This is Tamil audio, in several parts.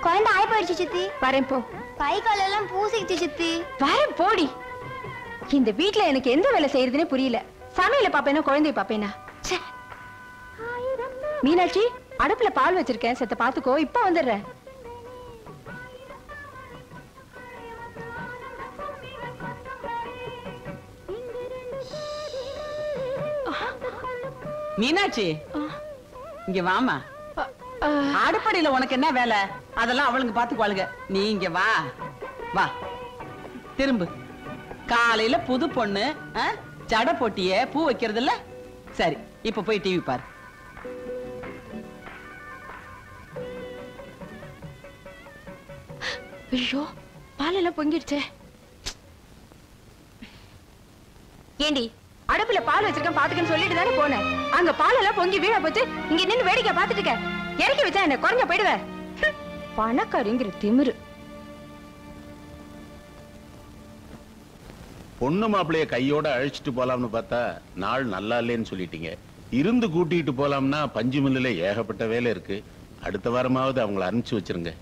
குழந்தை ஆயி போயிடுச்சு சித்தி. வரேன் போ. கை காலெல்லாம் பூசிக்கிச்சு சித்தி. வரேன் போடி. இந்த வீட்ல எனக்கு எந்த வேலை செய்யறதுனே புரியல. சமையல பாப்பேனா குழந்தைய பாப்பேனா? மீனாட்சி, அடுப்புல பால் வச்சிருக்கேன், செத்த பாத்துக்கோ. இப்ப வந்துடுறேன். மீனாட்சி, இங்க வாமா. அடுப்படியில உனக்கு என்ன வேலை? அதெல்லாம் அவளுங்க பாத்துக்குவாளுங்க. நீ இங்க வா. வா, திரும்பு. காலையில புது பொண்ணு ஜடை போட்டிய பூ வைக்கிறது இல்ல? சரி, இப்ப போய் டிவி பாரு. ஐயோ, பாலெல்லாம் பொங்கிடுச்சே. ஏண்டி, அடுப்புல பால் வச்சிருக்கேன் பாத்துக்கன்னு சொல்லிட்டு தானே போனேன். அங்க பாலெல்லாம் பொங்கி வீழ போச்சு. இங்க நின்னு வேடிக்கை பாத்துட்டு இருக்க. இறக்கி வச்சா என்ன குறைஞ்ச போயிடுவேன். பணக்காரிங்கிற திமிரு. பொண்ணு மாப்பிளைய கையோட அழைச்சிட்டு போலாம்னு பார்த்தா நாள் நல்லா இல்லைன்னு சொல்லிட்டீங்க. இருந்து கூட்டிட்டு போலாம்னா பஞ்சு மில்லுல ஏகப்பட்ட வேலை இருக்கு. அடுத்த வாரமாவது அவங்கள அனுப்பிச்சு வச்சிருங்க.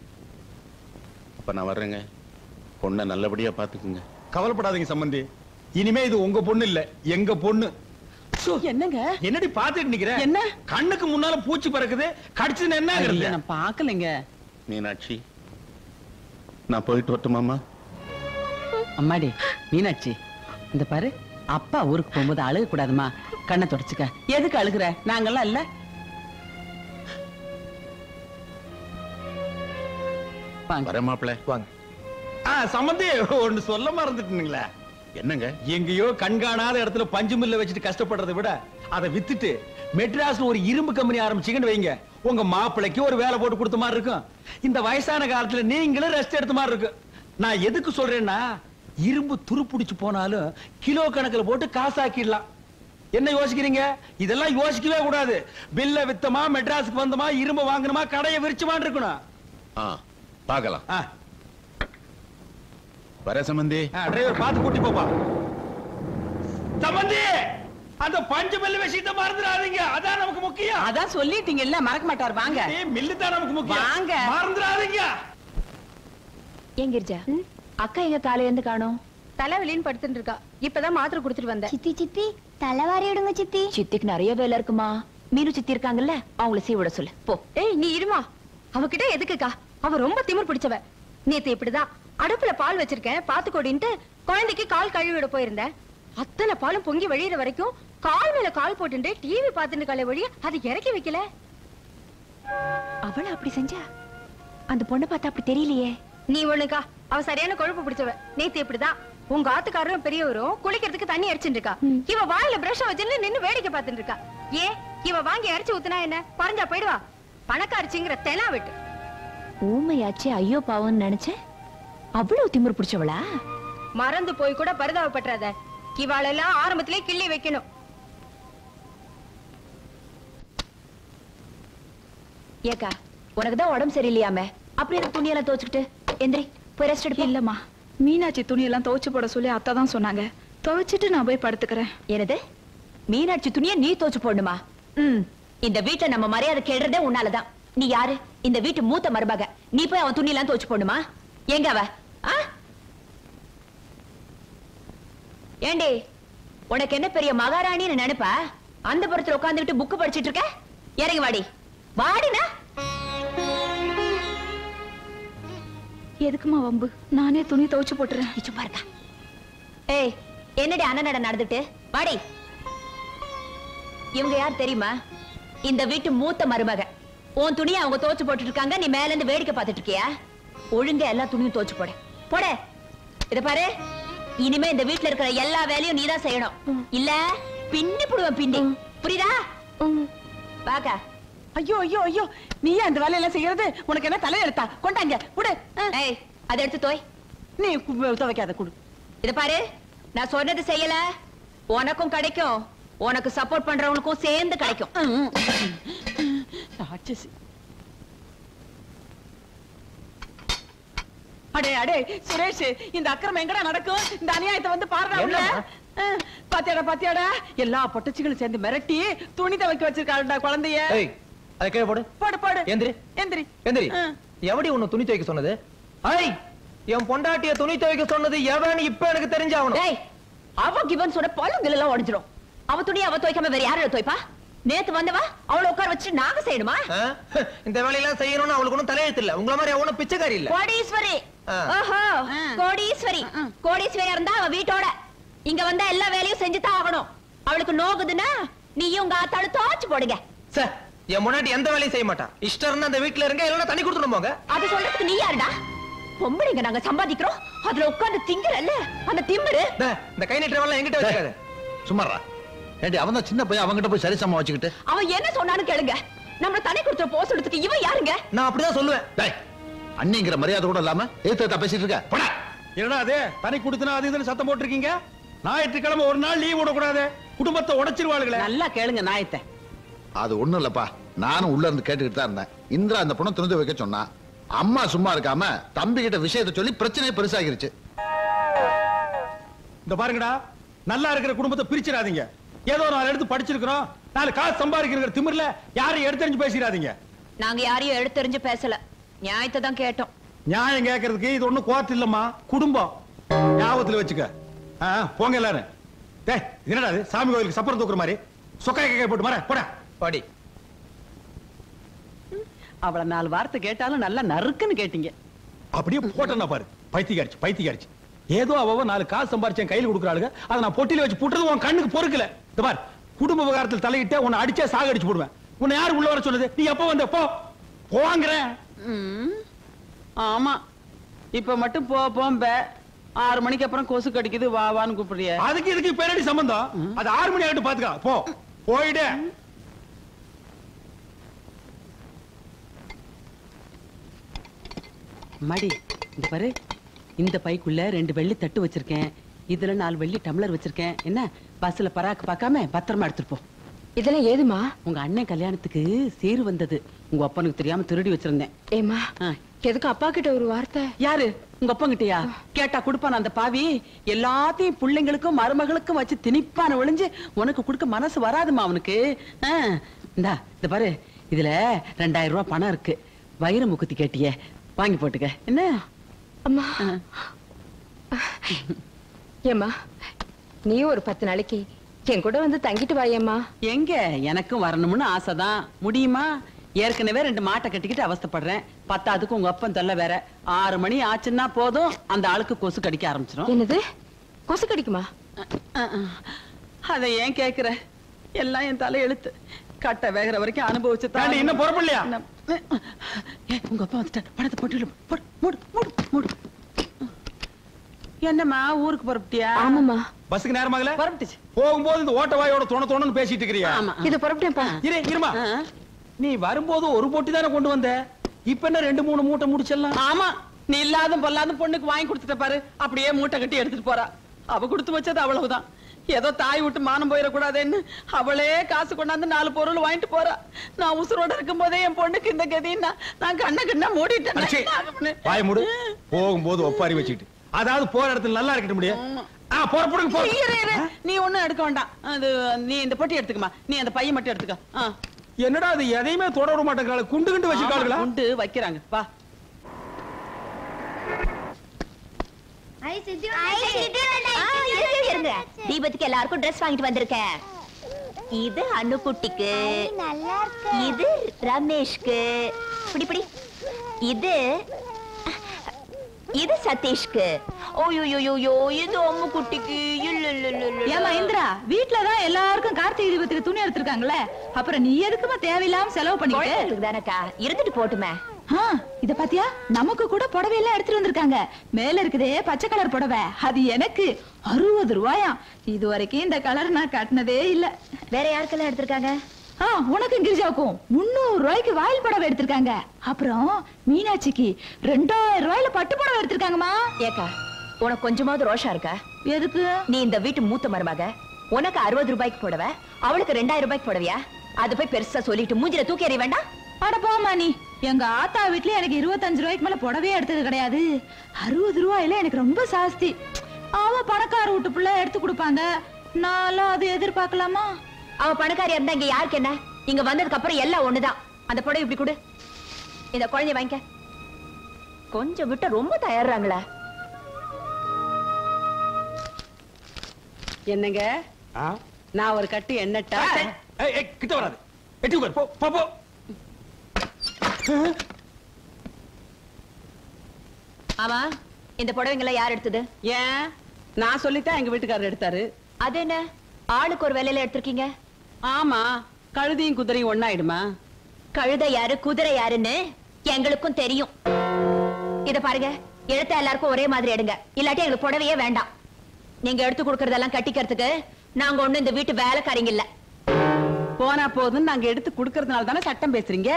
அப்ப நான் வர்றேங்க. பொண்ணை நல்லபடியா பாத்துக்குங்க. கவலைப்படாதீங்க சம்பந்தி. இனிமே இது உங்க பொண்ணு இல்ல, எங்க பொண்ணு. என்னங்க என்னடி பாத்துட்டு நிக்கிற? என்ன கண்ணுக்கு முன்னால பூச்சி பறக்குது, கடிச்சது என்ன? நான் பாக்கலைங்க. மீனாட்சி, நான் போயிட்டு வரட்டுமாமா? அம்மாடி மீனாட்சி, இந்த பாரு, அப்பா ஊருக்கு போகும்போது அழுக கூடாதுமா. கண்ணை தொடச்சுக்க. எதுக்கு அழுகுற? நாங்கெல்லாம் இல்ல. வர மாப்பிள வாங்க. சம்பந்தி, ஒண்ணு சொல்ல மறந்துட்டீங்களா? என்னங்க? எங்கேயோ கண்காணாத இடத்துல பஞ்சு மில்ல வச்சுட்டு கஷ்டப்படுறதை விட அதை வித்துட்டு மெட்ராஸ்ல ஒரு இரும்பு கம்பெனி ஆரம்பிச்சீங்கன்னு வைங்க, உங்க மாப்பிளைக்கு ஒரு வேலை போட்டு கொடுத்த மாதிரி இருக்கும். இந்த வயசான காலத்துல நீங்களும் ரெஸ்ட் எடுத்த மாதிரி இருக்கு. நான் எதுக்கு சொல்றேன்னா, இரும்பு துருப்பிடிச்சு போனாலும் கிலோ கணக்குல போட்டு காசாக்கிடலாம். என்ன யோசிக்கிறீங்க? இதெல்லாம் யோசிக்கவே கூடாது. பில்ல வித்தமா, மெட்ராஸுக்கு வந்தமா, இரும்பு வாங்கணுமா, கடையை விரிச்சுமான்னு இருக்கணும். பார்க்கலாம். வர சம்பந்தி. டிரைவர் பார்த்து கூட்டி போப்பா. சம்பந்தி, அந்த பஞ்சு மில்லு விஷயத்தை மறந்துடாதீங்க. அதான் நமக்கு முக்கியம். அதான் சொல்லிட்டீங்கல்ல, மறக்க மாட்டார். வாங்க. மில்லு தான் நமக்கு முக்கியம். வாங்க, மறந்துடாதீங்க. ஏன் கிரிஜா, அக்கா எங்க காலையில இருந்து காணோம்? தலைவலின்னு படுத்துட்டு இருக்கா. இப்பதான் மாத்திரை குடுத்துட்டு வந்தேன். சித்தி சித்தி, தலைவாரி விடுங்க சித்தி. சித்திக்கு நிறைய வேலை இருக்குமா. மீனு சித்தி இருக்காங்கல்ல, அவங்கள சீவிட சொல்லு போ. ஏய், நீ இருமா. அவகிட்ட எதுக்குக்கா? அவ ரொம்ப திமிர் பிடிச்சவ. நேத்து இப்படிதான் அடுப்புல பால் வச்சிருக்கேன் பாத்துக்கோடின்ட்டு குழந்தைக்கு கால் கழுவி விட போயிருந்தேன். அத்தனை பாலும் பொங்கி வழியிற வரைக்கும் கால் மேல கால் போட்டு டிவி பாத்துட்டு காலை வழிய அது இறக்கி வைக்கல. அவள அப்படி செஞ்சா அந்த பொண்ணை பார்த்தா அப்படி தெரியலையே. நீ ஒண்ணுக்கா, அவ சரியான கொழுப்பு பிடிச்சவ. நேத்து இப்படிதான் உங்க ஆத்துக்காரரும் பெரியவரும் குளிக்கிறதுக்கு தண்ணி அடிச்சுட்டு இருக்கா. இவ வாயில பிரஷ வச்சுன்னு நின்னு வேடிக்கை பார்த்துட்டு இருக்கா. ஏன் இவ வாங்கி அரைச்சு ஊத்துனா என்ன பறஞ்சா போயிடுவா? பணக்காரிச்சிங்கிற தெனா விட்டு ஊமையாச்சே. ஐயோ பாவம்னு நினைச்சேன். அவ்வளவு திமிரு பிடிச்சவளா? மறந்து போய் கூட பரிதாபப்பட்டாத. இவாளெல்லாம் ஆரம்பத்திலே கிள்ளி வைக்கணும். ஏக்கா, உனக்குதான் உடம்பு சரியில்லையாமே, அப்படி எனக்கு துணியெல்லாம் துவச்சுக்கிட்டு எந்திரி போய் ரெஸ்ட் எடுப்ப. இல்லம்மா, மீனாட்சி துணியெல்லாம் துவச்சு போட சொல்லி அத்தை தான் சொன்னாங்க. துவைச்சிட்டு நான் போய் படுத்துக்கிறேன். என்னது? மீனாட்சி துணியை நீ துவச்சு போடணுமா? இந்த வீட்டை நம்ம மரியாதை கேடுறதே உன்னாலதான். நீ யாரு? இந்த வீட்டு மூத்த மருமக. நீ போய் அவன் துணியெல்லாம் துவச்சு போடணுமா? எங்க அவ? ஏண்டி, உனக்கு என்ன பெரிய மகாராணின்னு நினைப்பா? அந்த புறத்துல உட்கார்ந்துட்டு புக்கு படிச்சிட்டு இருக்க. இறங்கி வாடி. வாடினா எதுக்குமா வம்பு? நானே துணி துவச்சு போட்டுறேன். சும்மா இருக்கா? ஏய், என்னடி அண்ணன் நடந்துட்டு? வாடி. இவங்க யார் தெரியுமா? இந்த வீட்டு மூத்த மருமக. உன் துணியை அவங்க துவச்சு போட்டுட்டு இருக்காங்க. நீ மேல இருந்து வேடிக்கை பார்த்துட்டு இருக்கியா? ஒழுங்க எல்லா துணியும் துவச்சு போட. போட. இத பாரு, இனிமே இந்த வீட்டுல இருக்கிற எல்லா வேலையும் நீதான் செய்யணும். இல்ல பின்னி புடுவேன். பின்னி புரியுதா? பாக்கா. ஐயோ ஐயோ ஐயோ, நீ அந்த வேலையெல்லாம் செய்யறது உனக்கு என்ன தலையெழுத்தா? கொண்டாங்க குடு. ஏய், அதை எடுத்து தோய். நீ துவைக்காத குடு. இத பாரு, நான் சொன்னது செய்யல, உனக்கும் கிடைக்கும், உனக்கு சப்போர்ட் பண்றவனுக்கும் சேர்ந்து கிடைக்கும். அடே அடே சுரேஷ், இந்த அக்கிரமம் எங்கடா நடக்கும்? இந்த அநியாயத்தை வந்து பாருடா. பாத்தியாடா பாத்தியாடா, எல்லா பொட்டச்சிகளும் சேர்ந்து மிரட்டி துணி துவைக்க வச்சிருக்காடா குழந்தைய. அதை கீழே போடு. போடு போடு. எந்திரி எந்திரி எந்திரி. எவடி உன்னை துணி துவைக்க சொன்னது? ஐ, என் பொண்டாட்டிய துணி துவைக்க சொன்னது எவன்னு இப்ப எனக்கு தெரிஞ்சாகணும். டேய், அவ கிவன் சொன்ன பழங்கள் எல்லாம் உடைஞ்சிரும். அவ துணி அவ துவைக்காம வேற யாரோட துவைப்பா? நேத்து வந்தவா அவளை உட்கார வச்சு நாங்க செய்யணுமா? இந்த வேலையெல்லாம் செய்யணும்னு அவளுக்கு ஒன்றும் தலையெழுத்து இல்ல. உங்கள மாதிரி அவனும் பிச்சைக்காரி இல்ல. கோடீஸ்வரி. ஓஹோ, கோடீஸ்வரி. கோடீஸ்வரியா இருந்தா அவ வீட்டோட இங்க வந்தா எல்லா வேலையும் செஞ்சுதான் ஆகணும். அவளுக்கு நோகுதுன்னா நீயும் உங்க ஆத்தாளு தோச்சு போடுங்க. சார், என் முன்னாடி எந்த வேலையும் செய்ய மாட்டா. இஷ்டம் இருந்தா அந்த வீட்டுல இருங்க, இல்லைன்னா தண்ணி கொடுத்துட்டு போங்க. அது சொல்றதுக்கு நீ யாருடா? பொம்பளைங்க நாங்க சம்பாதிக்கிறோம், அதுல உட்கார்ந்து திங்கறல்ல அந்த திமிரு. இந்த கை நீட்டுறவெல்லாம் என்கிட்ட வச்சுக்காத. சும்மாரா ஏண்டி, அவன் தான் சின்ன பையன், அவன்கிட்ட போய் சரிசமா வச்சுக்கிட்டு. அவன் என்ன சொன்னான்னு கேளுங்க. நம்மள தண்ணி கொடுத்துற போக சொல்றதுக்கு இவன் யாருங்க? நான் அப்படிதான் சொல்லுவேன். டேய், அண்ணிங்கிற மரியாதை கூட இல்லாம ஏத்த பேசிட்டு இருக்க. போடா. என்னடா அது தனி கொடுத்தனா அது இதுன்னு சத்தம் போட்டுருக்கீங்க? ஞாயிற்றுக்கிழமை ஒரு நாள் லீவ் விடக்கூடாது, குடும்பத்தை உடைச்சிருவாளுங்களே. நல்லா கேளுங்க நாயத்தை. அது ஒண்ணும் இல்லப்பா, நானும் உள்ள இருந்து கேட்டுக்கிட்டு தான் இருந்தேன். இந்திரா அந்த பொண்ணை திறந்து வைக்க சொன்னா, அம்மா சும்மா இருக்காம தம்பி கிட்ட விஷயத்தை சொல்லி பிரச்சனையை பெருசாகிருச்சு. இந்த பாருங்கடா, நல்லா இருக்கிற குடும்பத்தை பிரிச்சிடாதீங்க. ஏதோ 4 எடுத்து படிச்சிருக்கிறோம், 4 காசு சம்பாதிக்கிற திமிர்ல யாரையும் எடுத்தறிஞ்சு பேசிடாதீங்க. நாங்க யாரையும் எடுத்தறிஞ்சு பேசல, நியாயத்தை தான் கேட்டோம். நியாயம் கேட்கறதுக்கு இது ஒண்ணும் கோர்ட் இல்லம்மா, குடும்பம். ஞாபகத்துல வச்சுக்க. போங்க எல்லாரும். டேய், என்னடா அது சாமி கோயிலுக்கு சப்பரம் தூக்குற மாதிரி சொக்காய் கேட்க போட்டு மாற போடா. பாடி அவள 4 வார்த்தை கேட்டாலும் நல்லா நறுக்குன்னு கேட்டீங்க. அப்படியே போட்டா பாரு, பைத்தியக்காரிச்சு பைத்தியக்காரிச்சு. ஏதோ அவ 4 காசு சம்பாரிச்சேன் கையில் கொடுக்குறாளுங்க, அதை நான் பொட்டியில வச்சு புட்டுறது உன் கண்ணுக்கு பொறுக்கல. இந்த பார், குடும்ப விவகாரத்தில் தலையிட்டே உன்னை அடிச்சா சாக அடிச்சு போடுவேன். உன்னை யாரு உள்ள வர சொன்னது? நீ எப்ப வந்த? போங்கிறேன். ஆமா, இப்ப மட்டும் போம்ப. 6 மணிக்கு அப்புறம் கொசு கடிக்குது, வா வான்னு கூப்பிடுறிய. அதுக்கு இதுக்கு பேரடி சம்பந்தம்? அது 6 மணி ஆகிட்டு பாத்துக்கா. போயிடு. மடி, இந்த பாரு, இந்த பைக்குள்ள 2 வெள்ளி தட்டு வச்சிருக்கேன், இதுல 4 வெள்ளி டம்ளர் வச்சிருக்கேன். என்ன பஸ்ல பராக்கு பார்க்காம பத்திரமா எடுத்துட்டு போ. இதெல்லாம் ஏதுமா? உங்க அண்ணன் கல்யாணத்துக்கு சீர் வந்தது, உங்க அப்பனுக்கு தெரியாம திருடி வச்சிருந்தேன். ஏமா, எதுக்கு அப்பா கிட்ட ஒரு வார்த்தை? யாரு? உங்க அப்பா கிட்டயா? கேட்டா குடுப்பான அந்த பாவி? எல்லாத்தையும் பிள்ளைங்களுக்கும் மருமகளுக்கும் வச்சு திணிப்பான ஒளிஞ்சு உனக்கு கொடுக்க மனசு வராதுமா அவனுக்கு. இந்தா, இந்த பாரு, இதுல 2000 ரூபாய் பணம் இருக்கு. வயிறு முக்குத்தி கேட்டிய, வாங்கி போட்டுக்க. என்ன அம்மா? ஏமா, நீ ஒரு 10 நாளைக்கு என் கூட வந்து தங்கிட்டு வாயேம்மா. எங்க, எனக்கும் வரணும்னு ஆசைதான், முடியுமா? ஏற்கனவே 2 மாட்டை கட்டிக்கிட்டு அவஸ்தைப்படுறேன், 10க்கு உங்க அப்பன் தொல்லை வேற. 6 மணி ஆச்சுன்னா போதும், அந்த ஆளுக்கு கொசு கடிக்க ஆரம்பிச்சிடும். என்னது, கொசு கடிக்குமா? அதை ஏன் கேக்குற? எல்லாம் என் தலை எழுத்து. கட்ட வேகிற வரைக்கும் அனுபவிச்சு இன்னும் பொறுப்பில்லையா? உங்க அப்பா வந்துட்டார், பணத்தை போட்டு மூடு மூடு மூடு. என்னம்மா, ஊருக்கு புறப்பட்டியா? ஆமாம்மா. பஸ்ஸுக்கு நேரமாகல? புறப்பட்டுச்சு. போகும்போது இந்த ஓட்ட வாயோட தொணன்னு பேசிட்டு இருக்கிறியா? ஆமா. இது புறப்பட்டேன்ப்பா. இருமா, நீ வரும்போது ஒரு பொட்டி தானே கொண்டு வந்த, இப்ப என்ன 2-3 மூட்டை முடிச்சிடலாம். ஆமா, நீ இல்லாத பொல்லாத பொண்ணுக்கு வாங்கி கொடுத்துட்ட பாரு, அப்படியே மூட்டை கட்டி எடுத்துட்டு போறா. அவ கொடுத்து வச்சது அவ்வளவுதான். ஏதோ தாய் விட்டு மானம் போயிடக்கூடாதுன்னு அவளே காசு கொண்டாந்து 4 பொருள் வாங்கிட்டு போறா. நான் உசுரோட இருக்கும் போதே என் பொண்ணுக்கு இந்த கதின்னா நான் கண்ண மூடிட்டேன். வாய மூடு. போகும்போது ஒப்பாரி வச்சுக்கிட்டு, அதாவது போற இடத்துல நல்லா இருக்கட்டும் முடியும். நீ ஒண்ணும் எடுக்க வேண்டாம், அது நீ இந்த பொட்டி எடுத்துக்கமா, நீ அந்த பையன் மட்டும் எடுத்துக்க. என்னடா அது எதையுமே தொடர மாட்டேங்கிறாங்க, குண்டு குண்டு வச்சிருக்காங்களா? குண்டு வைக்கிறாங்க. வா. தீபத்துக்கு எல்லாருக்கும் Dress வாங்கிட்டு வந்திருக்கேன். இது அனுக்குட்டிக்கு, இது ரமேஷ்க்கு, பிடி இது சதீஷ்க்கு, ஓயோயோயோ இது அம்மு குட்டிக்கு. ஏமா இந்திரா, வீட்டுலதான் எல்லாருக்கும் கார்த்திகை தீபத்துக்கு துணி எடுத்திருக்காங்களே, அப்புறம் நீ எதுக்குமா தேவையில்லாம செலவு பண்ணிக்கிட்டு? தானக்கா இருந்துட்டு போட்டுமே. இத பாத்தியா, நமக்கு கூட புடவை எல்லாம் எடுத்துட்டு வந்திருக்காங்க. மேல இருக்குதே பச்சை கலர் புடவை, அது எனக்கு 60 ரூபாயா. இது வரைக்கும் இந்த கலர் நான் கட்டினதே இல்ல. வேற யாருக்கெல்லாம் எடுத்திருக்காங்க? உனக்கு கிரிஜாவுக்கும் 300 ரூபாய்க்கு வாயில் புடவை எடுத்திருக்காங்க. அப்புறம் மீனாட்சிக்கு 2000 ரூபாயில பட்டு புடவை எடுத்திருக்காங்கம்மா. ஏக்கா, உனக்கு கொஞ்சமாவது ரோஷா இருக்கா? எதுக்கு? நீ இந்த வீட்டு மூத்த மருமக, உனக்கு 60 ரூபாய்க்கு புடவை, அவளுக்கு 2000 ரூபாய்க்கு புடவையா? அது போய் பெருசா சொல்லிட்டு மூஞ்சில தூக்கி எறிய வேண்டாம். அட போமா நீ. எங்க ஆத்தா வீட்லயே எனக்கு 25 ரூபாய்க்கு மேல புடவையே எடுத்தது கிடையாது. 60 ரூபாயில எனக்கு ரொம்ப சாஸ்தி. அவ பணக்கார வீட்டு பிள்ளை எடுத்து கொடுப்பாங்க, நானும் அது எதிர்பார்க்கலாமா? அவ பணக்காரியா இருந்தா இங்க யாருக்கு என்ன? இங்க வந்ததுக்கு அப்புறம் எல்லாம் ஒண்ணுதான். அந்த புடவை இப்படி கொடு, இந்த குழந்தைய வாங்கிக்க. கொஞ்சம் விட்டு ரொம்ப தயாராங்களே. என்னங்க நான் ஒரு கட்டு எண்ணட்டா? கிட்ட வராது. எட்டி உட்கார். போ போ போ. ஆமா, இந்த புடவைங்களை யார் எடுத்தது? ஏன் நான் சொல்லித்தான் எங்க வீட்டுக்காரர் எடுத்தாரு. அது என்ன, ஆளுக்கு ஒரு வேலையில எடுத்திருக்கீங்க? ஆமா, கழுதையும் குதிரையும் ஒண்ணாயிடுமா? கழுதை யாரு குதிரை யாருன்னு எங்களுக்கும் தெரியும். இத பாருங்க, எடுத்த எல்லாருக்கும் ஒரே மாதிரி எடுங்க, இல்லாட்டி எங்களுக்கு புடவையே வேண்டாம். நீங்க எடுத்து கொடுக்கறதெல்லாம் கட்டிக்கிறதுக்கு நாங்க ஒண்ணு இந்த வீட்டு வேலைக்காரங்க இல்ல. போனா போதுன்னு நாங்க எடுத்து குடுக்கறதுனால தானே சட்டம் பேசுறீங்க.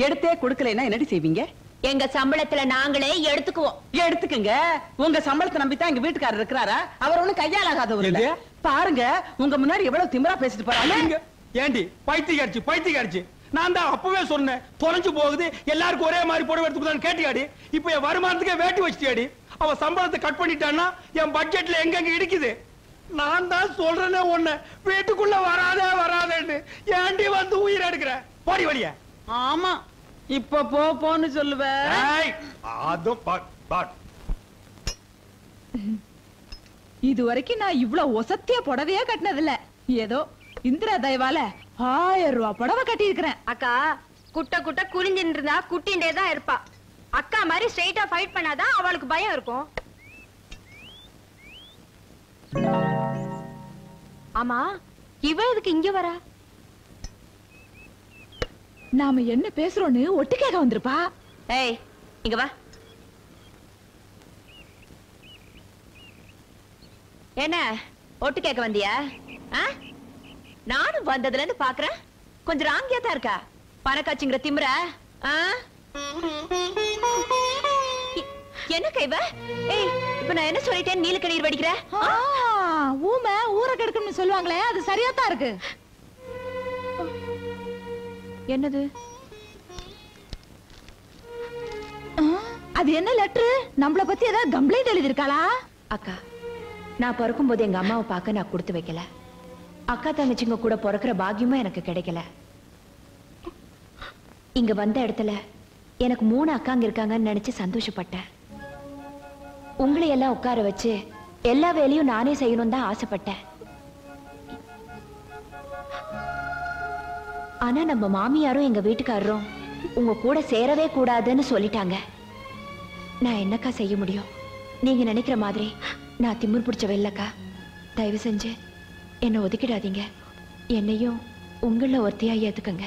எடுத்தே குடுக்கலைன்னா என்னடி செய்வீங்க? எங்க சம்பளத்துல நாங்களே எடுத்துக்குவோம். எடுத்துக்குங்க. உங்க சம்பளத்தை நம்பித்தான் எங்க வீட்டுக்காரர் இருக்கிறாரா? அவர் ஒண்ணு கையாலாகாதவர் இல்ல. பாருங்க, உங்க முன்னாடி எவ்வளவு திமிரா பேசிட்டு போறாங்க. ஏண்டி பைத்தியக்காரிச்சு. நான் தான் அப்பவே சொன்னேன், தொலைஞ்சு போகுது, எல்லாருக்கும் ஒரே மாதிரி புடவை எடுத்துக்கிட்டான்னு கேட்டியாடி? இப்ப என் வருமானத்துக்கே வேட்டி வச்சிட்டியாடி? அவ சம்பளத்தை கட் பண்ணிட்டான்னா என் பட்ஜெட்ல எங்க இடிக்குது. நான் தான் சொல்றேனே ஒண்ணு, வீட்டுக்குள்ள வராதேன்னு ஏண்டி வந்து உயிர் எடுக்கிற? போடி வழிய. ஆமா, இப்ப போன்னு சொல்லுவேன். இது வரைக்கும் நான் இவ்வளவு ஒசத்திய புடவையே கட்டினதில்ல. ஏதோ இந்திரா தயவால 1000 ரூபாய் புடவை கட்டி இருக்கிறேன். அக்கா குட்ட குட்ட குறிஞ்சின்னு இருந்தா குட்டிண்டே தான் இருப்பா. அக்கா மாதிரி ஸ்ட்ரைட்டா ஃபைட் பண்ணாதான் அவளுக்கு பயம் இருக்கும். ஆமா, இவ எதுக்கு இங்க வரா? நாம என்ன பேசுறோன்னு ஒட்டு கேட்க வந்திருப்பா. ஏய், இங்க வா. என்ன ஒட்டு கேட்க வந்தியா? நானும் வந்ததுல இருந்து பாக்குறேன், கொஞ்சம் ராங்கியா தான் இருக்கா. பணக்காட்சிங்கிற திமிர. என்ன கைவ? ஏய், இப்ப நான் என்ன சொல்லிட்டேன்? நீலக்கண்ணீர் வடிக்கிற? ஊமை ஊரை கெடுக்கணும்னு சொல்லுவாங்களே, அது சரியா தான் இருக்கு. என்னது அது? என்ன லெட்டர்? நம்மள பத்தி ஏதாவது கம்ப்ளைண்ட் எழுதி இருக்காளா? அக்கா, நான் பிறக்கும் போது எங்க அம்மாவை பார்க்க நான் கொடுத்து வைக்கல. அக்கா தங்கச்சிங்க கூட பிறக்கிற பாக்கியமும் எனக்கு கிடைக்கல. இங்க வந்த இடத்துல எனக்கு 3 அக்காங்க இருக்காங்கன்னு நினைச்சு சந்தோஷப்பட்டேன். உங்களை எல்லாம் உட்கார வச்சு எல்லா வேலையும் நானே செய்யணும் தான் ஆசைப்பட்டேன். ஆனா நம்ம மாமியாரும் எங்க வீட்டுக்காரரும் உங்க கூட சேரவே கூடாதுன்னு சொல்லிட்டாங்க. நான் என்னக்கா செய்ய முடியும்? நீங்க நினைக்கிற மாதிரி நான் திமிர் பிடிச்சவ இல்லக்கா. தயவு செஞ்சு என்ன ஒதுக்கிடாதீங்க. என்னையும் உங்கள ஒருத்தியா ஏத்துக்கங்க.